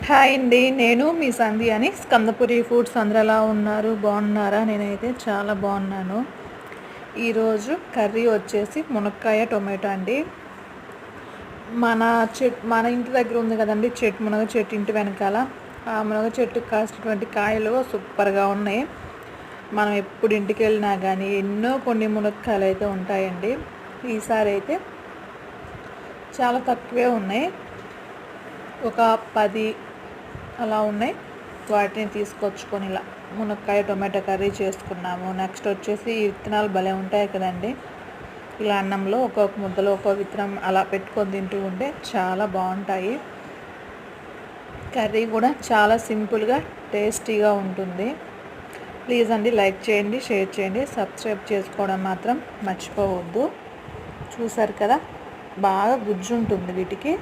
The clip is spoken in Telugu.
హాయ్ అండి. నేను మీ సంధ్య అని స్కందపురి ఫుడ్స్. అందరూ ఎలా ఉన్నారు? బాగున్నారా? నేనైతే చాలా బాగున్నాను. ఈరోజు కర్రీ వచ్చేసి మునక్కాయ టొమాటో అండి. మన ఇంటి దగ్గర ఉంది కదండి మునగ చెట్టు, ఇంటి వెనకాల. ఆ మునగ చెట్టుకు కాసినటువంటి కాయలు సూపర్గా ఉన్నాయి. మనం ఎప్పుడు ఇంటికి వెళ్ళినా కానీ ఎన్నో కొన్ని మునక్కాయలు అయితే ఉంటాయండి. ఈసారి అయితే చాలా తక్కువే ఉన్నాయి, ఒక 10 అలా ఉన్నాయి. వాటిని తీసుకొచ్చుకొని ఇలా మునక్కాయ టొమాటో కర్రీ చేసుకున్నాము. నెక్స్ట్ వచ్చేసి ఈ విత్తనాలు భలే ఉంటాయి కదండి. ఇలా అన్నంలో ఒక్కొక్క ముద్దలో ఒక్కొక్క విత్తనం అలా పెట్టుకొని తింటూ ఉంటే చాలా బాగుంటాయి. కర్రీ కూడా చాలా సింపుల్గా టేస్టీగా ఉంటుంది. ప్లీజ్ అండి, లైక్ చేయండి, షేర్ చేయండి, సబ్స్క్రైబ్ చేసుకోవడం మాత్రం మర్చిపోవద్దు. చూసారు కదా, బాగా గుజ్జు ఉంటుంది వీటికి.